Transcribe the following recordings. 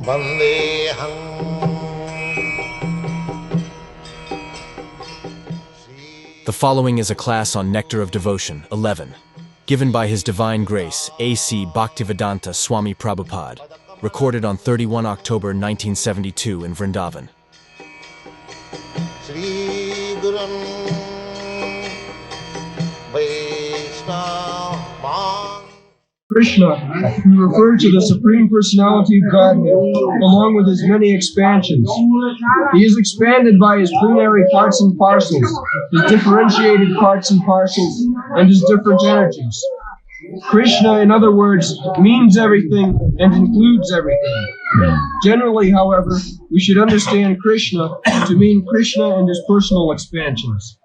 The following is a class on Nectar of Devotion, 11, given by His Divine Grace, A.C. Bhaktivedanta Swami Prabhupada, recorded on 31 October 1972 in Vrindavan. Krishna, we refer to the Supreme Personality of Godhead, along with His many expansions. He is expanded by His plenary parts and parcels, His differentiated parts and parcels, and His different energies. Krishna, in other words, means everything and includes everything. Generally, however, we should understand Krishna to mean Krishna and His personal expansions.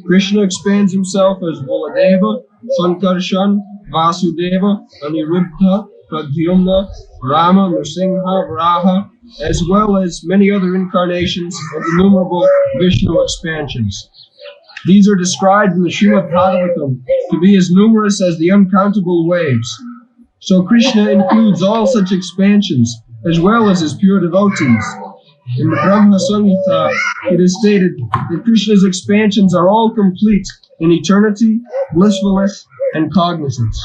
Krishna expands Himself as Baladeva, Sankarshan, Vasudeva, Aniruddha, Pradyumna, Rama, Nrsimha, Varaha, as well as many other incarnations and innumerable Vishnu expansions. These are described in the Srimad Bhagavatam to be as numerous as the uncountable waves. So Krishna includes all such expansions, as well as His pure devotees. In the Brahma Samhita, it is stated that Krishna's expansions are all complete in eternity, blissfulness, and cognizance.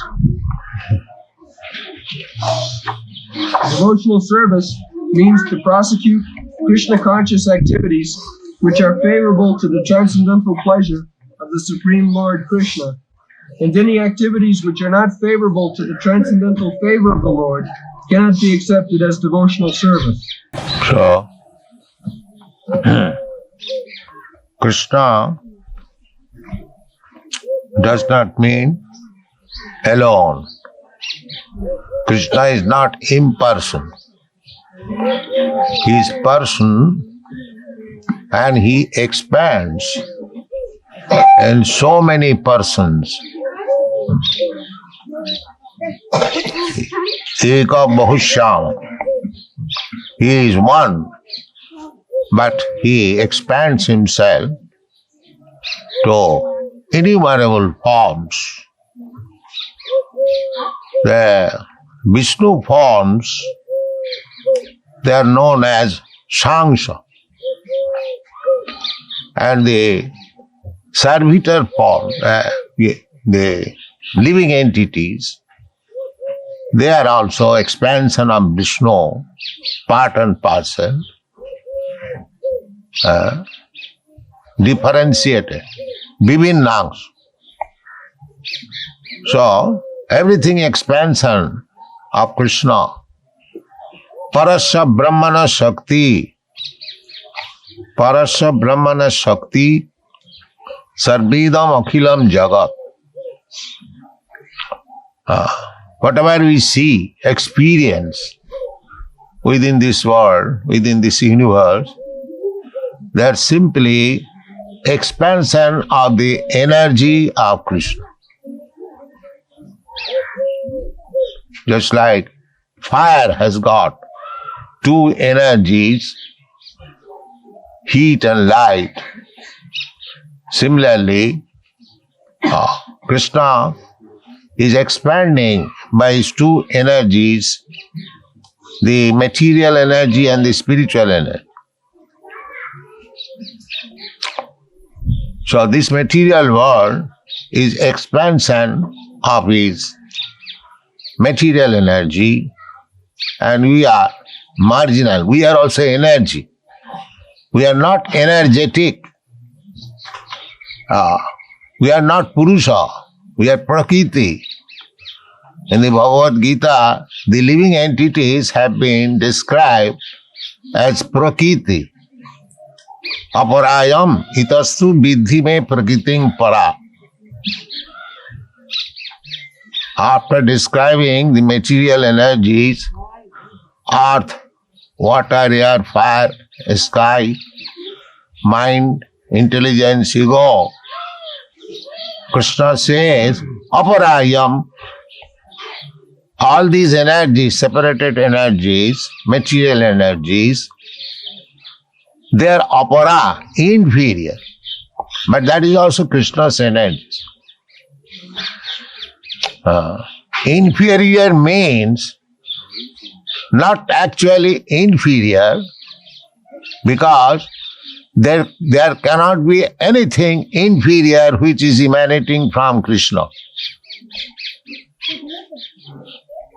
Devotional service means to prosecute Krishna-conscious activities which are favorable to the transcendental pleasure of the Supreme Lord Krishna, and any activities which are not favorable to the transcendental favor of the Lord cannot be accepted as devotional service. So, Krishna does not mean alone. Krishna is not impersonal. He is person and He expands in so many persons. Eka Bahusham. He is one, but He expands Himself to innumerable forms. The Vishnu forms, they are known as Sangsha. And the servitor form, the living entities, they are also expansion of Vishnu, part and parcel, differentiated, Vivinnangs. So, everything expansion of Krishna. Parasya Brahmana Shakti. Parasya Brahmana Shakti. Sarvidam Akhilam Jagat. Whatever we see, experience within this world, within this universe, they are simply expansion of the energy of Krishna. Just like fire has got two energies, heat and light. Similarly, Krishna is expanding by His two energies, the material energy and the spiritual energy. So this material world is expansion of His material energy, and we are marginal. We are also energy. We are not energetic. We are not Purusha. We are Prakriti. In the Bhagavad Gita, the living entities have been described as Prakriti. Aparayam itastu vidhi me prakritim para. After describing the material energies, earth, water, air, fire, sky, mind, intelligence, ego, Krishna says, Aparayam, all these energies, separated energies, material energies, they are apara, inferior. But that is also Krishna's energy. Inferior means not actually inferior, because there cannot be anything inferior which is emanating from Krishna.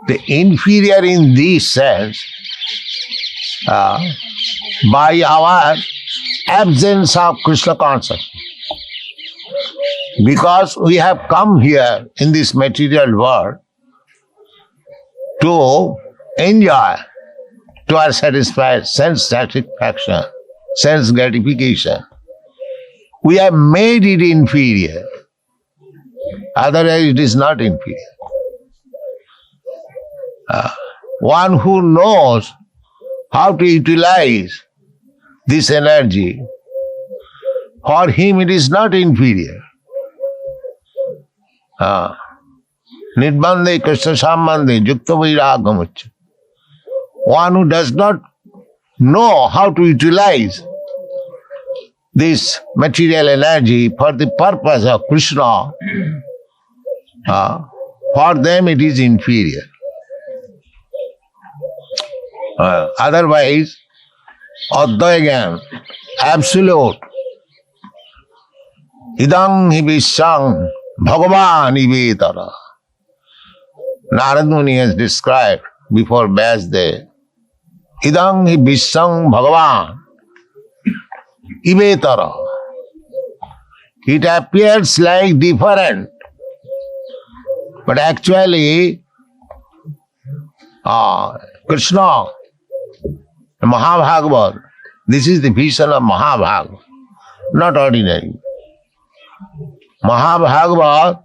The inferior in this sense, by our absence of Krishna consciousness. Because we have come here in this material world to enjoy, to our satisfied sense satisfaction, sense gratification. We have made it inferior. Otherwise it is not inferior. One who knows how to utilize this energy, for him it is not inferior. Nirbandhe Krishna Sambandhe Yukta Vairagamucca. One who does not know how to utilize this material energy for the purpose of Krishna, for them it is inferior. Otherwise, Advaita, absolute, idang hi vishang Bhagavan ivetara. Narad Muni has described before Vyasdev, idang hi vishang Bhagavan ivetara. It appears like different, but actually Krishna, Mahabhagavad, this is the vision of Mahabhagavad, not ordinary. Mahabhagavad,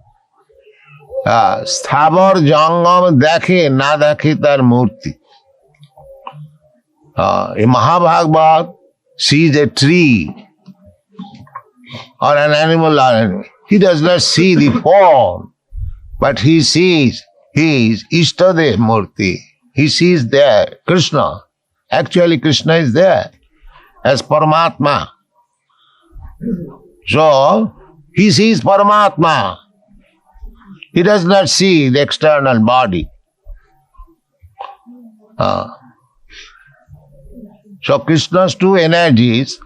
Sthavar Jangam Dakhe, Na Dakhe Tar Murti. In Mahabhagavad sees a tree or an animal, he does not see the form, but he sees his Ishtadev Murti. He sees there Krishna. Actually, Krishna is there as Paramatma. So, he sees Paramatma. He does not see the external body. So, Krishna's two energies,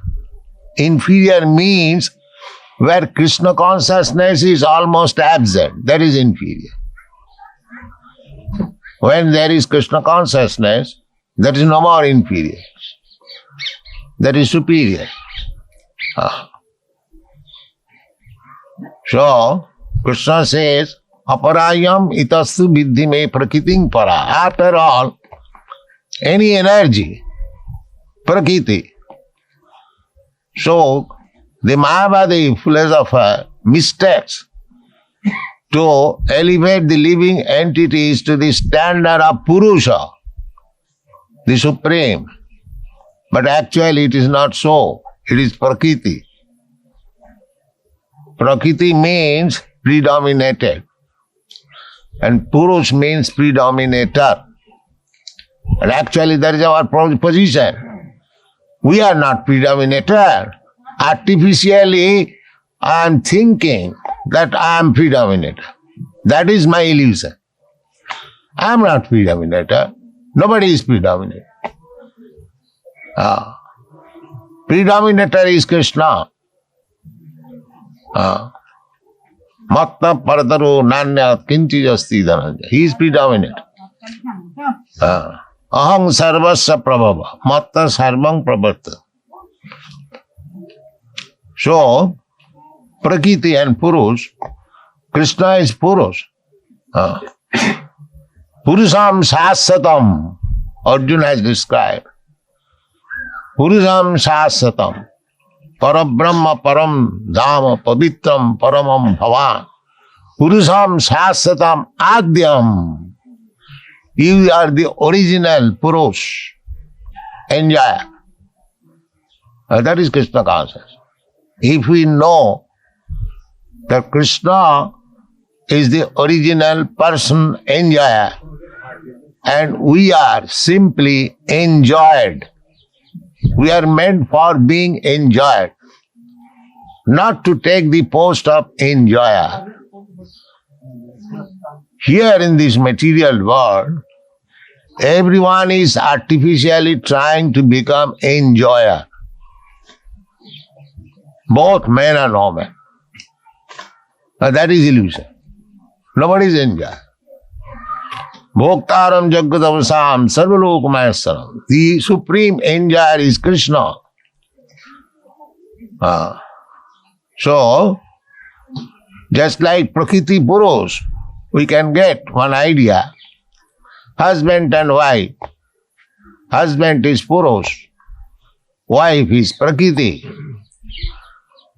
inferior means where Krishna consciousness is almost absent. That is inferior. When there is Krishna consciousness, that is no more inferior. That is superior. So, Krishna says, Aparayam itastu viddhi me prakriting para. After all, any energy, prakriti. So, the Mayavadi philosopher mistakes to elevate the living entities to the standard of Purusha, the Supreme. But actually it is not so. It is Prakriti. Prakriti means predominated. And Purush means predominator. And actually that is our position. We are not predominator. Artificially I am thinking that I am predominator. That is my illusion. I am not predominator. Nobody is predominator. Predominator is Krishna. Matta paradaro nanya kinchi asti dhananja. He is predominant. Aham sarvasya prabhava. Matta sarvam prabharta. So, Prakriti and Purush, Krishna is Purush. Purusham Shasatam, Arjuna has described. Purusham Shasatam, Parabrahma Param Dhama Pavitram Paramam Bhavan. Purusham Shasatam Adyam. You are the original Purush. Enjoy. That is Krishna consciousness. If we know that Krishna is the original person enjoyer and we are simply enjoyed, we are meant for being enjoyed, not to take the post of enjoyer. Here in this material world, Everyone is artificially trying to become enjoyer. Both men and women. Now that is illusion. Nobody is enjoyer. Bhoktaram Jagadavasam Sarvalokamayassaram. The supreme enjoyer is Krishna. So, just like Prakriti Purush, we can get one idea. Husband and wife. Husband is Purush. Wife is Prakriti.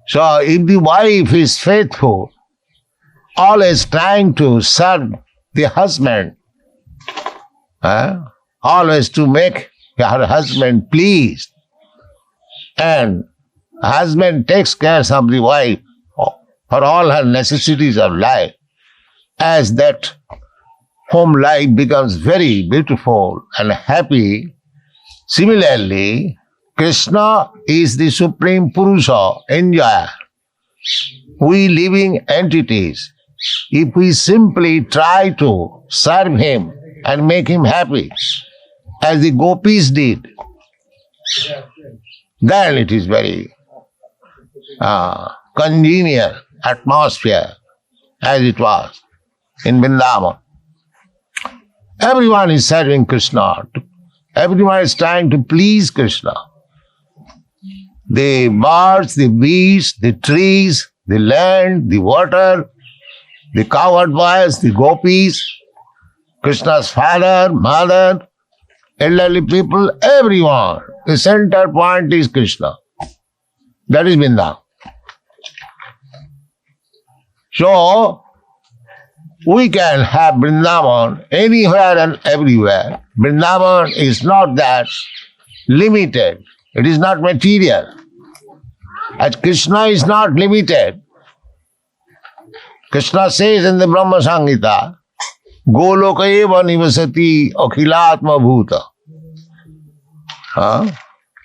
So, if the wife is faithful, always trying to serve the husband, always to make her husband pleased, and husband takes care of the wife for all her necessities of life, as that home life becomes very beautiful and happy. Similarly, Krishna is the supreme Purusha, enjoyer. We living entities, if we simply try to serve him and make him happy, as the gopis did, then it is very congenial atmosphere, as it was in Vrindavan. Everyone is serving Krishna. Everyone is trying to please Krishna. The birds, the beasts, the trees, the land, the water, the cowherd boys, the gopis, Krishna's father, mother, elderly people, everyone. The center point is Krishna. That is Vrindavan. So, we can have Vrindavan anywhere and everywhere. Vrindavan is not that limited. It is not material. As Krishna is not limited. Krishna says in the Brahma Samhita, Goloka eva nivasati akhilatma bhuta.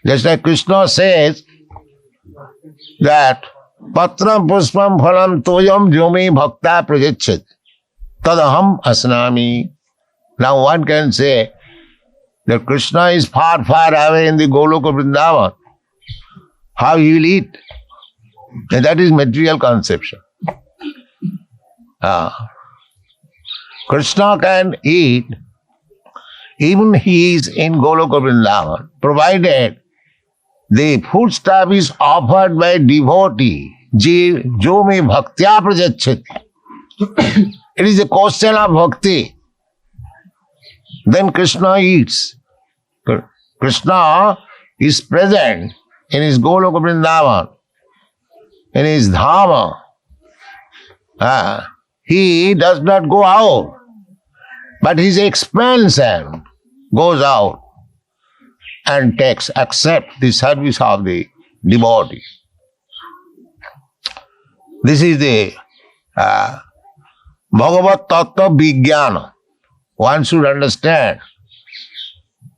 Just like Krishna says that Patram puspam phalam toyam jome bhakta prajachat tadaham asnami. Now one can say that Krishna is far, far away in the Goloka Vrindavan. How he will eat? And that is material conception. Krishna can eat even he is in Goloka Vrindavan, provided the foodstuff is offered by devotee, jo me bhaktya prajachati. It is a question of bhakti. Then Krishna eats. Krishna is present in his Goloka Vrindavan, in his Dhama. He does not go out, but his expansion goes out and accepts the service of the devotee. This is the Bhagavad Tattva Vijnana. One should understand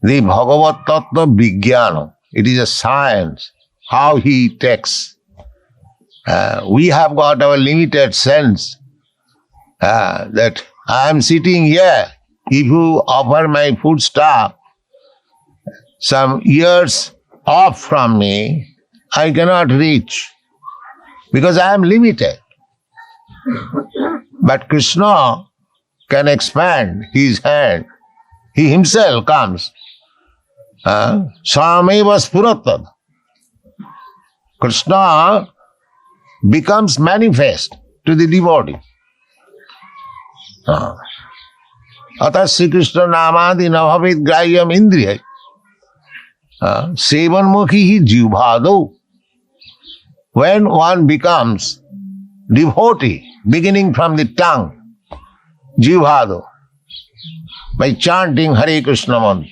the Bhagavad Tattva Vijnana. It is a science, how he takes. We have got our limited sense that I am sitting here. If you offer my foodstuff some years off from me, I cannot reach because I am limited. But Krishna can expand his hand. He himself comes. Sameva spuratad. Krishna becomes manifest to the devotee. Atas Sri Krishna namadi navavid grahyam indriya. Sevan mukhi jivbhado. When one becomes devotee, beginning from the tongue, jivbhado, by chanting Hare Krishna mantra,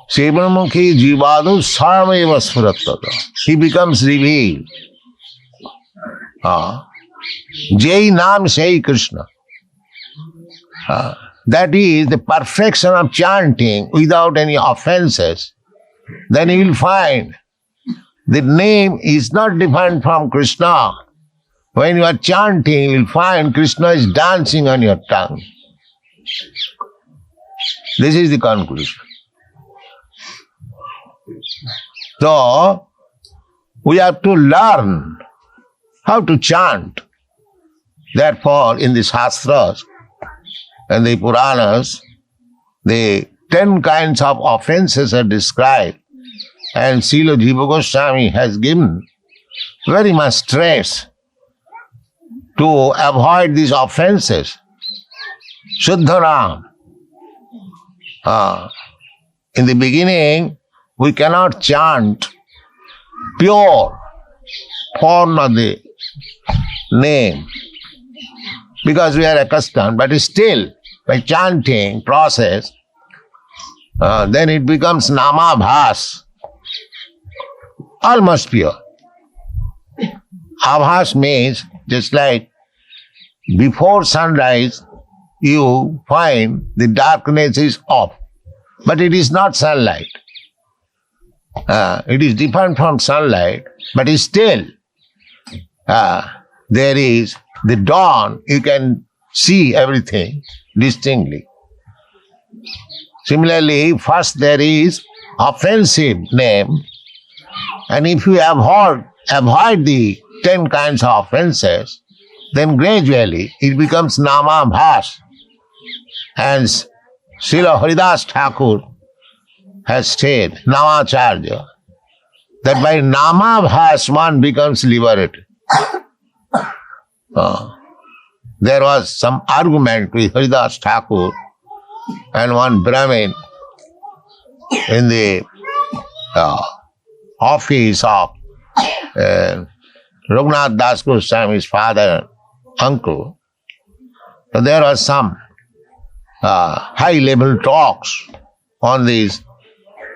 Sevan mukhi jivbhado sameva spuratata. He becomes revealed. Jai Nam Sai Krishna. That is the perfection of chanting without any offenses. Then you will find the name is not different from Krishna. When you are chanting, you will find Krishna is dancing on your tongue. This is the conclusion. So, we have to learn how to chant. Therefore, in the Shastras and the Puranas, the 10 kinds of offenses are described, and Srila Jiva Goswami has given very much stress to avoid these offenses. Shuddharam. In the beginning, we cannot chant pure form of the name because we are accustomed, but still by chanting process, then it becomes namabhas, almost pure. Abhas means just like before sunrise you find the darkness is off, but it is not sunlight. It is different from sunlight, but still there is the dawn, you can see everything distinctly. Similarly, first there is offensive name, and if you avoid the 10 kinds of offenses, then gradually it becomes namabhas. And Srila Haridas Thakur has said, Namacharya, that by namabhas one becomes liberated. There was some argument with Haridas Thakur and one Brahmin in the office of Raghunath Das Goswami's father and uncle. So there was some high-level talks on these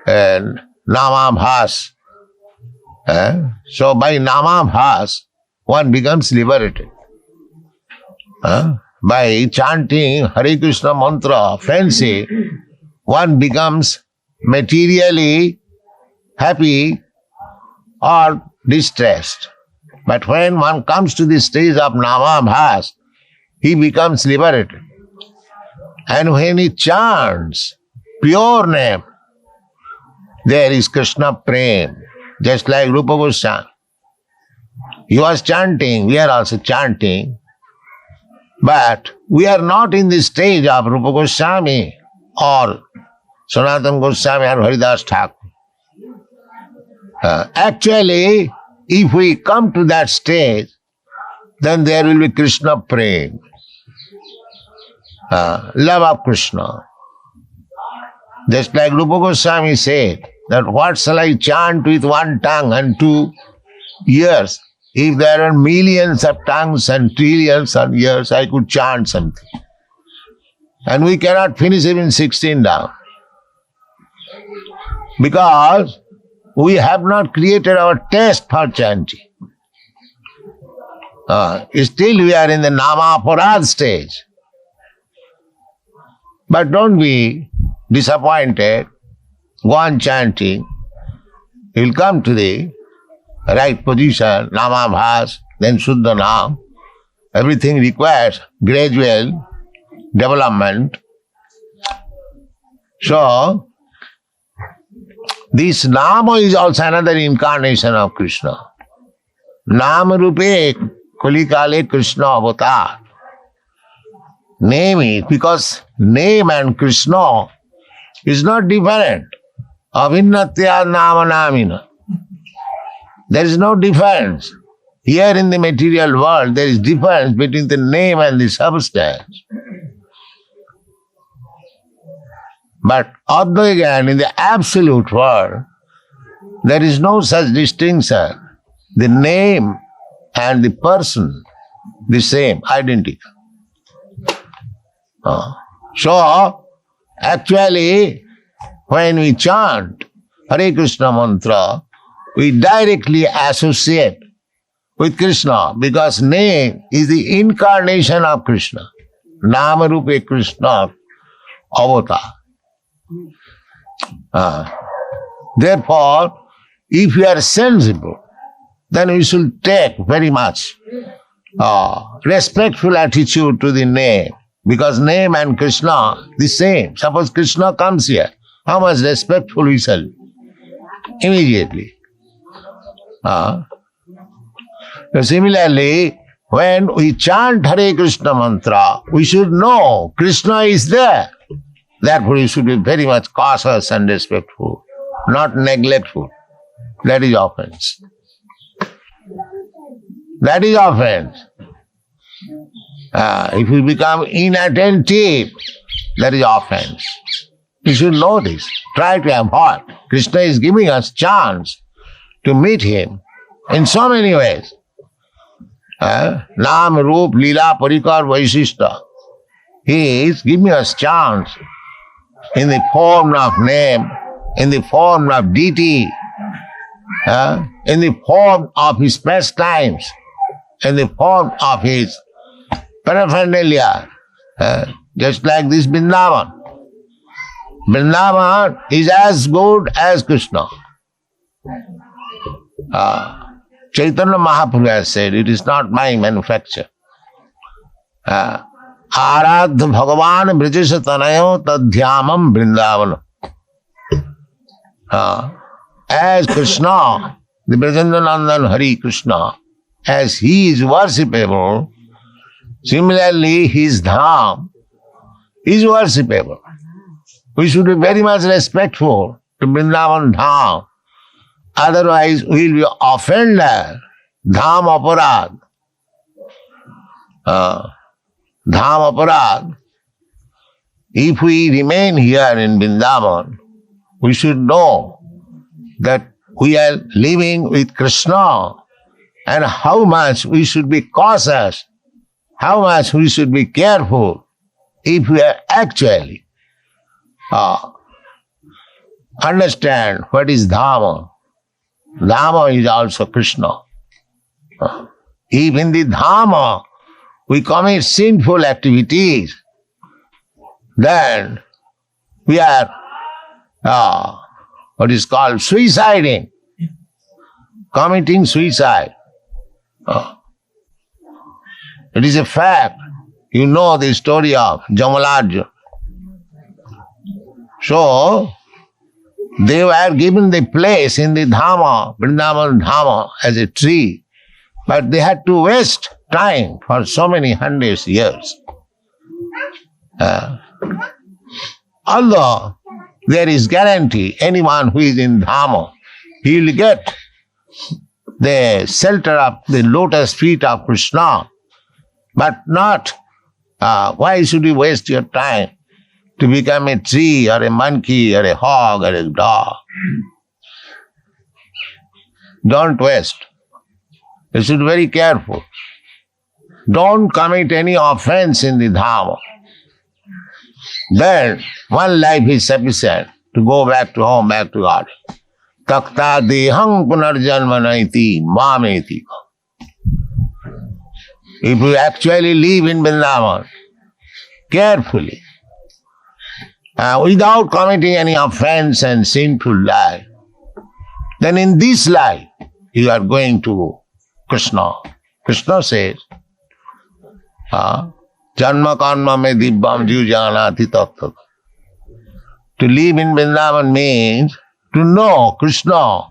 namabhas. So by namabhas, one becomes liberated. By chanting Hare Krishna mantra, fancy, one becomes materially happy or distressed. But when one comes to the stage of namabhas, he becomes liberated. And when he chants pure name, there is Krishna Prem, just like Rupa Goswami. He was chanting, we are also chanting, but we are not in the stage of Rupa Goswami or Sanatana Goswami or Haridas Thakur. Actually, if we come to that stage, then there will be Krishna Prem, love of Krishna. Just like Rupa Goswami said, that what shall I chant with one tongue and 2 ears? If there are millions of tongues and trillions of years, I could chant something. And we cannot finish even 16 down. Because we have not created our taste for chanting. Still we are in the Namaparad stage. But don't be disappointed. Go on chanting. You will come to the right position, namabhas, then Shuddha Nam. Everything requires gradual development. So, this Nama is also another incarnation of Krishna. Nama Rupe Kulikale Krishna Avatar. Name is, because name and Krishna is not different. Avinnatya Nama Namina. There is no difference. Here in the material world, there is difference between the name and the substance. But although again, in the absolute world, there is no such distinction. The name and the person, the same, identical. So, actually, when we chant Hare Krishna mantra, we directly associate with Krishna because name is the incarnation of Krishna. Nama Rupe Krishna Avatar. Therefore, if you are sensible, then we should take very much respectful attitude to the name Because name and Krishna the same. Suppose Krishna comes here, how much respectful we shall be? Immediately. So similarly, when we chant Hare Krishna mantra, we should know Krishna is there. Therefore, we should be very much cautious and respectful, not neglectful. That is offense. That is offense. If we become inattentive, that is offense. We should know this. Try to avoid. Krishna is giving us chance to meet him in so many ways. Nam, Roop, Leela, Parikar, Vaishishta. He is giving us chance in the form of name, in the form of deity, in the form of his pastimes, in the form of his paraphernalia, just like this Vrindavan. Vrindavan is as good as Krishna. Chaitanya Mahaprabhu has said, it is not my manufacture. Aradha Bhagavan Brijesa Tanayo Tadhyamam Vrindavan. As Krishna, the Brajandanandan Hari Krishna, as he is worshipable, similarly his dham is worshipable. We should be very much respectful to Vrindavan dham. Otherwise we will be offended. Dham aparad. Dham aparad. If we remain here in Vrindavan, we should know that we are living with Krishna and how much we should be cautious, how much we should be careful if we are actually understand what is Dhamma. Dhamma is also Krishna. If in the Dhamma we commit sinful activities, then we are what is called suiciding, committing suicide. It is a fact. You know the story of Jamalajya. So, they were given the place in the Dhamma, Vrindavan Dhamma, as a tree, but they had to waste time for so many hundreds of years. Although there is guarantee, anyone who is in Dhamma, he will get the shelter of the lotus feet of Krishna, but not, why should you waste your time to become a tree or a monkey or a hog or a dog? Don't waste. You should be very careful. Don't commit any offense in the Dhamma. Then one life is sufficient to go back to home, back to God. Takta dehang punarjanmanaiti mameti. If you actually live in Vrindavan carefully, without committing any offense and sinful life, then in this life you are going to Krishna. Krishna says, Janma karma me dibbam jiv janati tattva. To live in Vrindavan means to know Krishna,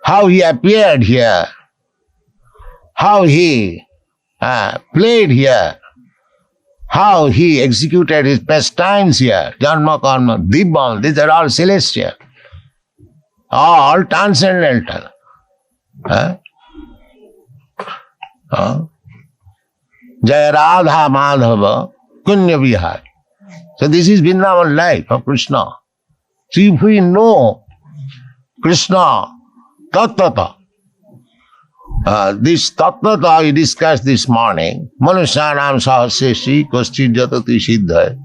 how he appeared here, how he played here, how he executed his pastimes here. Janma karma, dibbam, these are all celestial, all transcendental. Jaya Radha Madhava Kunya Vihar. So this is Vrindavan life of Krishna. So if we know Krishna Tattvata, this Tattvata we discussed this morning, Manusyanam Sahasreshi Koschit Jatati Siddha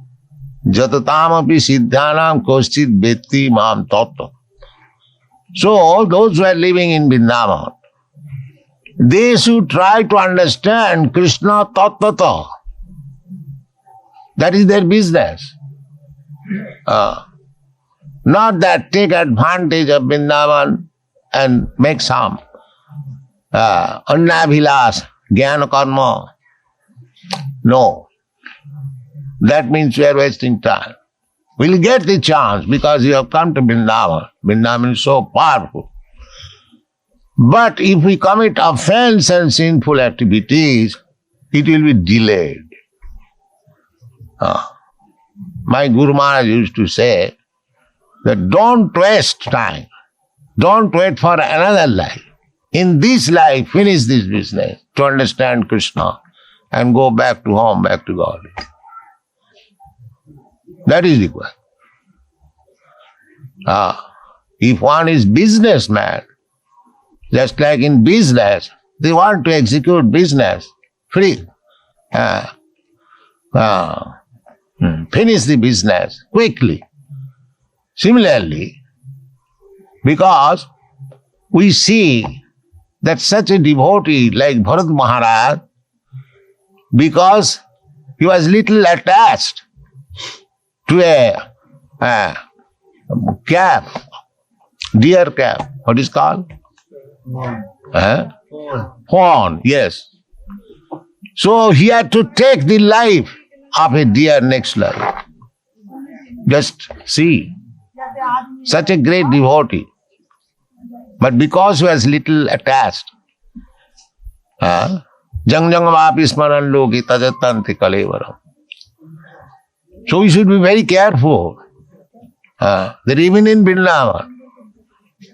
Jatatam api Siddhanam Koschit Vetti Mam Tattva. So those who are living in Vrindavan, they should try to understand Krishna Tattvata. That is their business. Not that take advantage of Vrindavan and make some annabhilas, jnana karma. No. that means we are wasting time. We'll get the chance because you have come to Vrindavan. Vrindavan is so powerful. But if we commit offense and sinful activities, it will be delayed. My Guru Maharaj used to say that don't waste time. Don't wait for another life. In this life, finish this business to understand Krishna and go back to home, back to God. That is required. If one is businessman, just like in business, they want to execute business free. Finish the business quickly. Similarly, because we see that such a devotee like Bharat Maharaj, because he was little attached to a calf, deer calf, what is called? Fawn, yes. So he had to take the life of a deer next life. Just see, such a great devotee. But because he was little attached, jang vapi smaran loki tajatanti kalevaram. So we should be very careful that even in Vrindavan,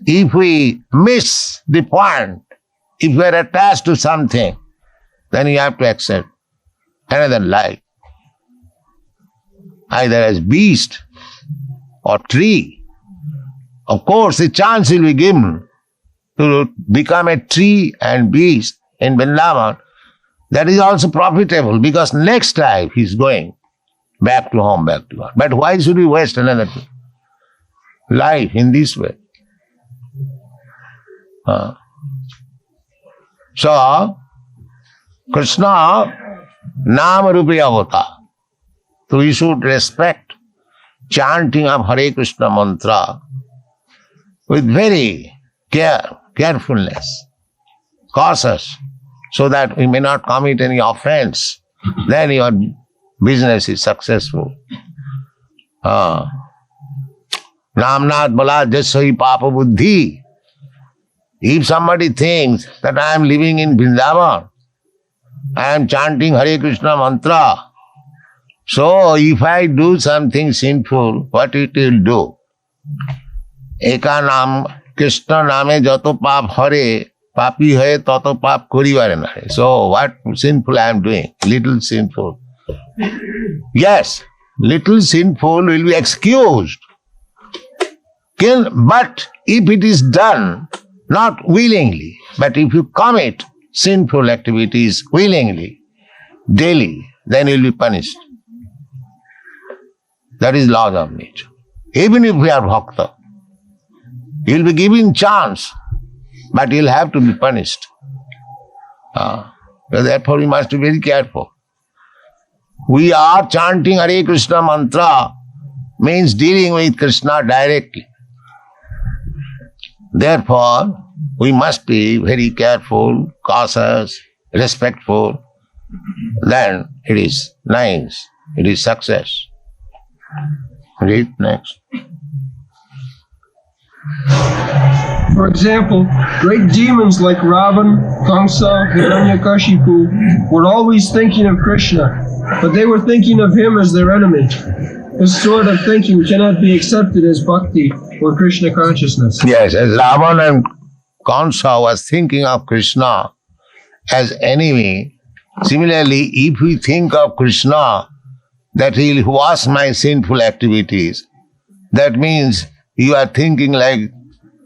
if we miss the point, if we are attached to something, then you have to accept another life, either as beast or tree. Of course, the chance will be given to become a tree and beast in Vrindavan. That is also profitable because next life he is going back to home, back to God. But why should we waste another life in this way? So, Krishna Nama Rupi Avata. So we should respect chanting of Hare Krishna mantra with very carefulness, cautious, so that we may not commit any offense. Then your business is successful. Namnath Bala Jasai Papa Buddhi. If somebody thinks that I am living in Vrindavan, I am chanting Hare Krishna mantra, so if I do something sinful, what it will do? Eka nam Krishna name jato pap hare, papi hai tato pap koribare nare. So what sinful I am doing? Little sinful. Yes, little sinful will be excused. But if it is done not willingly, but if you commit sinful activities willingly, daily, then you will be punished. That is laws of nature. Even if we are bhakta, you will be given chance, but you will have to be punished. Therefore, we must be very careful. We are chanting Hare Krishna mantra, means dealing with Krishna directly. Therefore, we must be very careful, cautious, respectful. Then it is nice, it is success. Read next. For example, great demons like Ravan, Kamsa, Hiranyakashipu were always thinking of Krishna, but they were thinking of him as their enemy. This sort of thinking cannot be accepted as bhakti or Krishna consciousness. Yes, as Ravan and Kamsa was thinking of Krishna as enemy, similarly, if we think of Krishna that he will wash my sinful activities, that means you are thinking like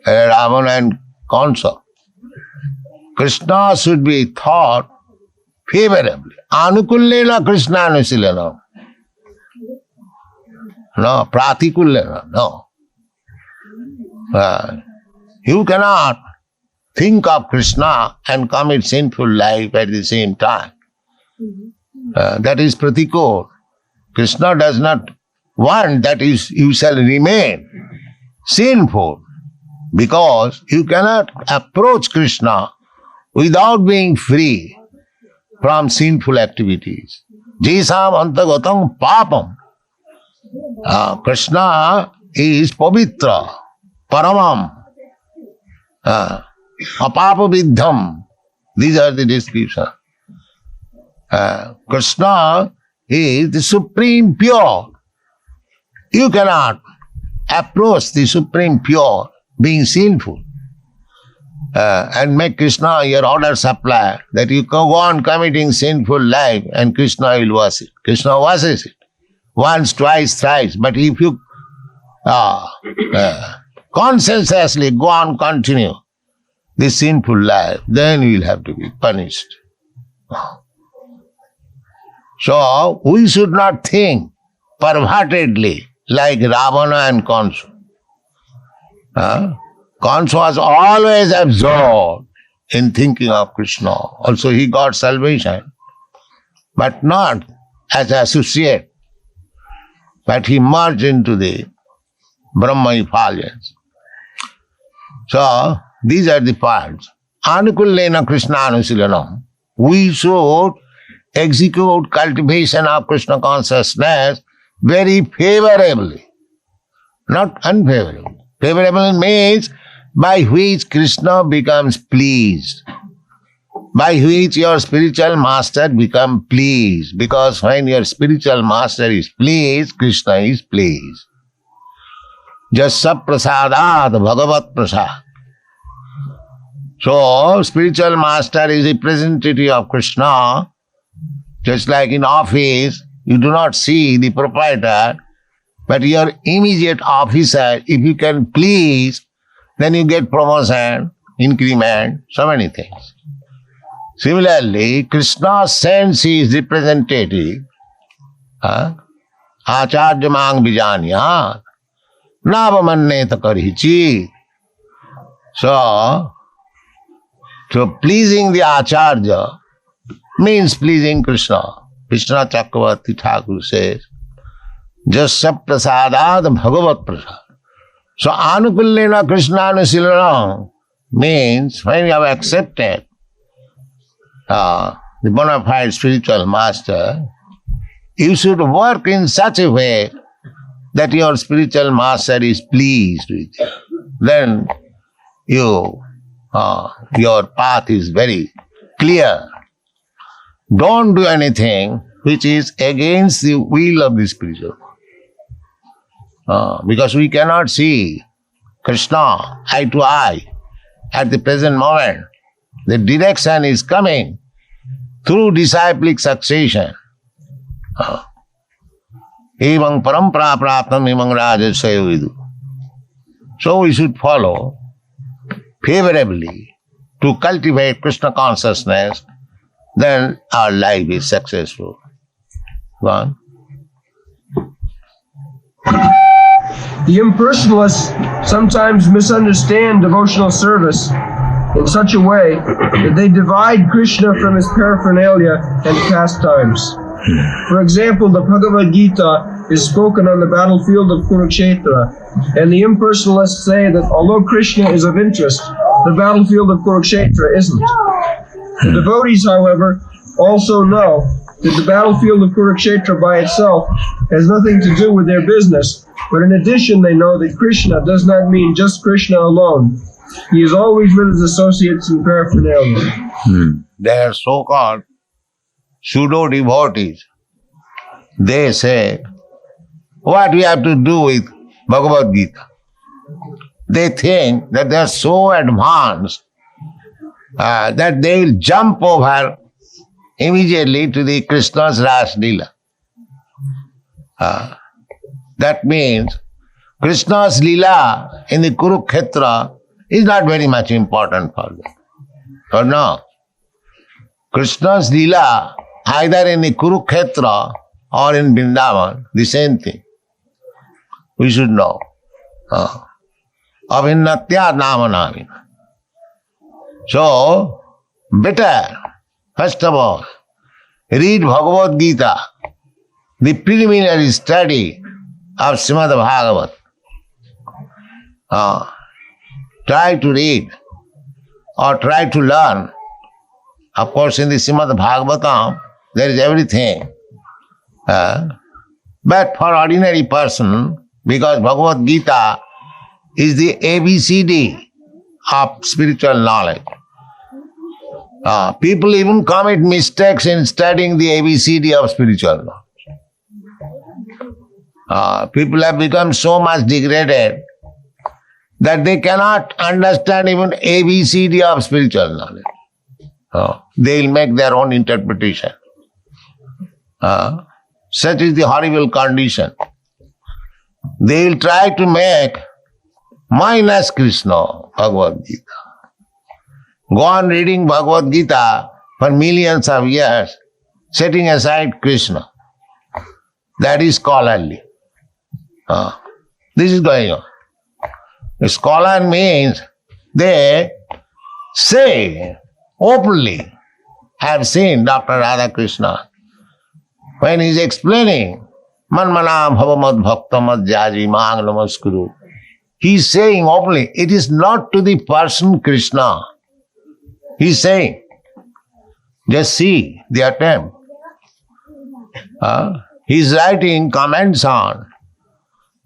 Ravan and Kamsa. Krishna should be thought favorably. Anukullena Krishna anusilena. No, pratikullena, no. You cannot think of Krishna and commit sinful life at the same time. That is pratikul. Krishna does not want that you shall remain sinful, because you cannot approach Krishna without being free from sinful activities. Jisam antagatam papam. Krishna is pavitra, paramam, apapa viddham. These are the descriptions. Krishna is the supreme pure. You cannot approach the supreme pure being sinful and make Krishna your order supply, that you go on committing sinful life and Krishna will wash it. Krishna washes it once, twice, thrice. But if you conscientiously go on continue this sinful life, then you will have to be punished. So we should not think pervertedly like Ravana and Kansa. Kansa was always absorbed in thinking of Krishna. Also he got salvation, but not as associate, but he merged into the Brahma effulgence. So these are the parts. Anukullena Krishna Anusilanam. We should execute cultivation of Krishna consciousness very favorably, not unfavorably. Favorable means by which Krishna becomes pleased, by which your spiritual master becomes pleased. Because when your spiritual master is pleased, Krishna is pleased. Jasya prasadat Bhagavat prasad. So, spiritual master is representative of Krishna. Just like in office, you do not see the proprietor, but your immediate officer, if you can please, then you get promotion, increment, so many things. Similarly, Krishna sends his representative, Acharya mang bijanya, navamanneta karichi. So pleasing the Acharya means pleasing Krishna. Krishna Chakravarti Thakur says, Jasya prasadat Bhagavat prasad. So Anukullena Krishna Anusilanam means when you have accepted the bona fide spiritual master, you should work in such a way that your spiritual master is pleased with you. Then your path is very clear. Don't do anything which is against the will of the spiritual. Because we cannot see Krishna eye to eye at the present moment. The direction is coming through disciplic succession. Evang parampara praptam evang rajasaya vidu. So we should follow favorably to cultivate Krishna consciousness, then our life is successful. Go on. The impersonalists sometimes misunderstand devotional service in such a way that they divide Krishna from his paraphernalia and pastimes. For example, the Bhagavad Gita is spoken on the battlefield of Kurukshetra, and the impersonalists say that although Krishna is of interest, the battlefield of Kurukshetra isn't. The devotees, however, also know that the battlefield of Kurukshetra by itself has nothing to do with their business, but in addition they know that Krishna does not mean just Krishna alone. He is always with his associates and paraphernalia. They are so-called pseudo-devotees. They say, what we have to do with Bhagavad Gita? They think that they are so advanced that they will jump over immediately to the Krishna's Ras Leela. That means Krishna's Leela in the Kurukshetra is not very much important for them. Or no? Krishna's Leela either in the Kurukshetra or in Vrindavan, the same thing. We should know. Avinnatya namanami. So, better, first of all, read Bhagavad Gita, the preliminary study of Srimad Bhagavatam. Try to read or try to learn. Of course, in the Srimad Bhagavatam, there is everything But for ordinary person, because Bhagavad Gita is the ABCD of spiritual knowledge, people even commit mistakes in studying the ABCD of spiritual knowledge. People have become so much degraded that they cannot understand even ABCD of spiritual knowledge. They will make their own interpretation. Such is the horrible condition. They will try to make minus Krishna Bhagavad Gita. Go on reading Bhagavad Gita for millions of years, setting aside Krishna. That is scholarly. This is going on. A scholar means they say openly, I have seen Dr. Radhakrishna, when he is explaining Manmana Bhavamad Bhaktamad Jaji Mang Namaskuru, he is saying openly, it is not to the person Krishna. He is saying, just see the attempt. He is writing comments on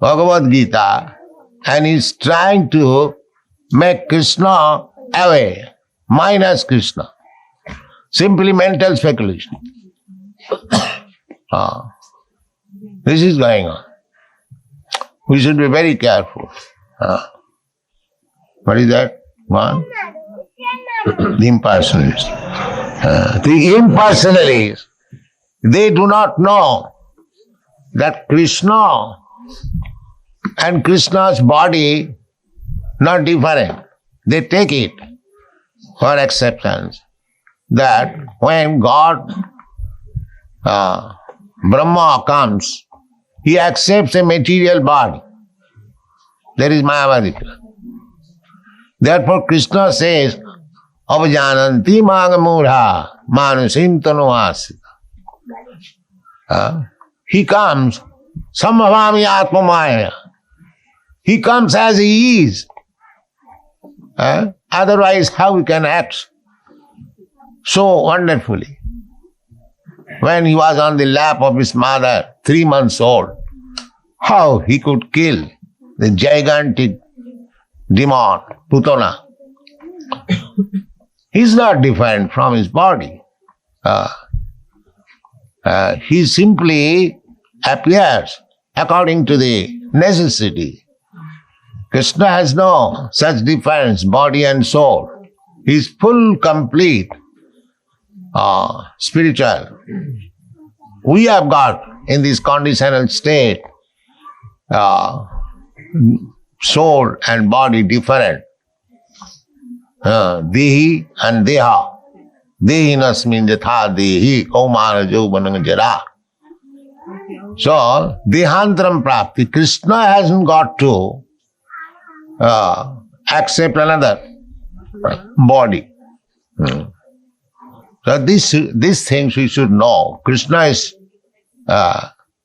Bhagavad Gita and he is trying to make Krishna away, minus Krishna. Simply mental speculation. This is going on. We should be very careful. What is that? One? The impersonalists. The impersonalists, they do not know that Krishna and Krishna's body not different. They take it for acceptance that when God, Brahma comes, he accepts a material body. That is Mayavadika. Therefore Krishna says, Avajananti Magamudha Manusim Tanuasita. He comes, Samavami Atmamaya. He comes as he is. Otherwise, how he can act so wonderfully? When he was on the lap of his mother, 3 months old, how he could kill the gigantic demon, Putana. He's not different from his body. He simply appears according to the necessity. Krishna has no such difference, body and soul. He is full, complete, spiritual. We have got in this conditional state soul and body different. Dehi and Deha. Dehinasmin jatha dehi kaumara jauvanam jara. So, Dehantram prapti. Krishna hasn't got to accept another body. So these things we should know. Krishna is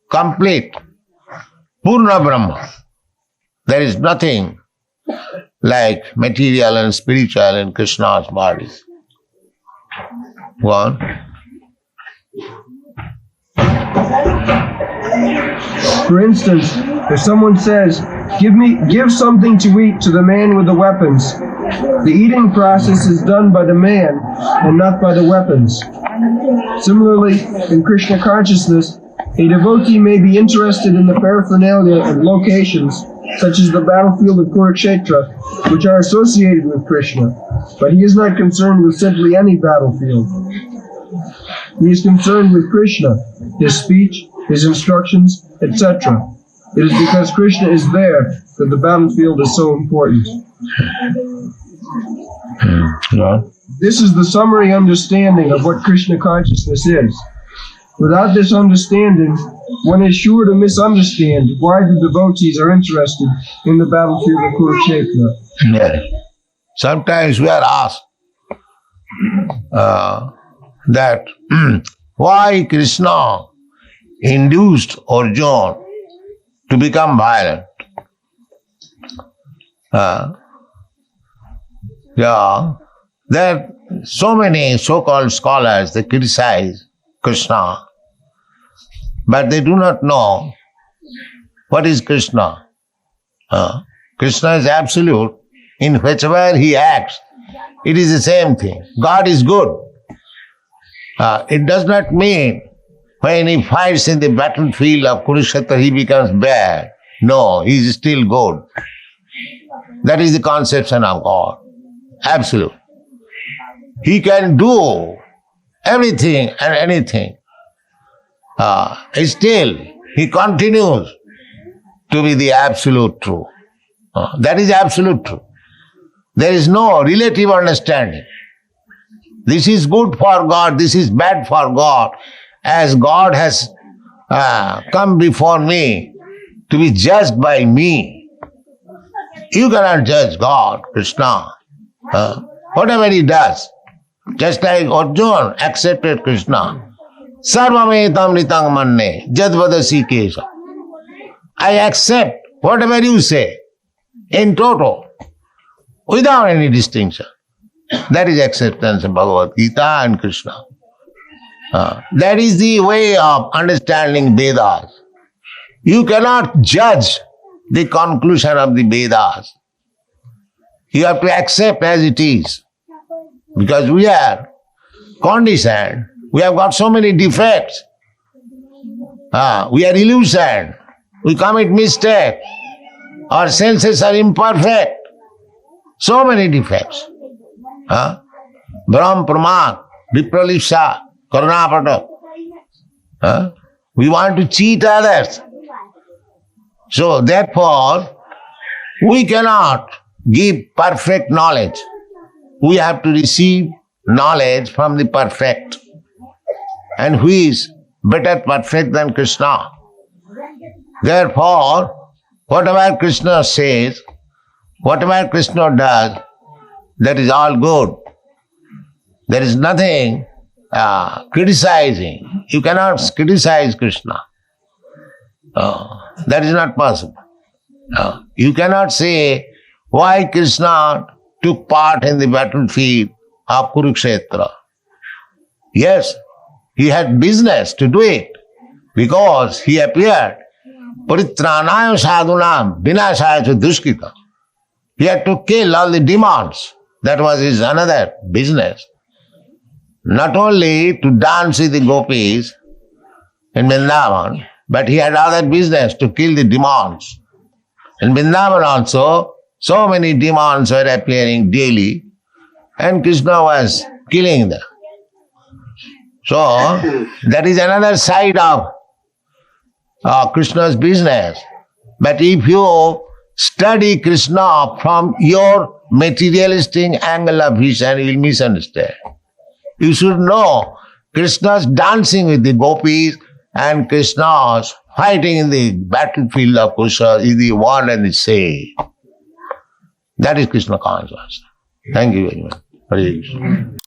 complete, Purna Brahma. There is nothing like material and spiritual in Krishna's body. Go on. For instance, if someone says, give something to eat to the man with the weapons, the eating process is done by the man and not by the weapons. Similarly, in Krishna consciousness, a devotee may be interested in the paraphernalia and locations, such as the battlefield of Kurukshetra, which are associated with Krishna, but he is not concerned with simply any battlefield. He is concerned with Krishna, his speech, his instructions, etc. It is because Krishna is there that the battlefield is so important. This is the summary understanding of what Krishna consciousness is. Without this understanding, one is sure to misunderstand why the devotees are interested in the battlefield of Kurukshetra. Yeah. Sometimes we are asked that why Krishna induced Arjuna to become violent. There are so many so-called scholars, they criticize Krishna but they do not know what is Krishna. Krishna is absolute. In whichever he acts, it is the same thing. God is good. It does not mean when he fights in the battlefield of Kurukshetra he becomes bad. No, he is still good. That is the conception of God. Absolute. He can do everything and anything. Still, he continues to be the absolute truth. That is absolute truth. There is no relative understanding. This is good for God, this is bad for God. As God has come before me to be judged by me, you cannot judge God, Krishna. Whatever he does, just like Arjuna accepted Krishna. Sarvametam nitang manne jadvadasi kesha. I accept whatever you say in total, without any distinction. That is acceptance of Bhagavad Gita and Krishna. That is the way of understanding Vedas. You cannot judge the conclusion of the Vedas. You have to accept as it is. Because we are conditioned. We have got so many defects. We are illusioned. We commit mistake. Our senses are imperfect. So many defects. Brahm Pramad, Vipralipsa, Karunapata. We want to cheat others. So therefore, we cannot give perfect knowledge. We have to receive knowledge from the perfect. And who is better perfect than Krishna? Therefore, whatever Krishna says, whatever Krishna does, that is all good. There is nothing criticizing. You cannot criticize Krishna. That is not possible. You cannot say why Krishna took part in the battlefield of Kurukshetra. Yes, he had business to do it because he appeared Paritranaya sadhunam vinashaya cha duskita. He had to kill all the demons. That was his another business. Not only to dance with the gopis in Vrindavan, but he had other business to kill the demons. In Vrindavan also, so many demons were appearing daily, and Krishna was killing them. So, that is another side of Krishna's business. But if you study Krishna from your materialistic angle of vision, you will misunderstand. You should know Krishna's dancing with the gopis and Krishna's fighting in the battlefield of Kurukshetra is the one and the same. That is Krishna consciousness. Thank you very much. Hare Krishna.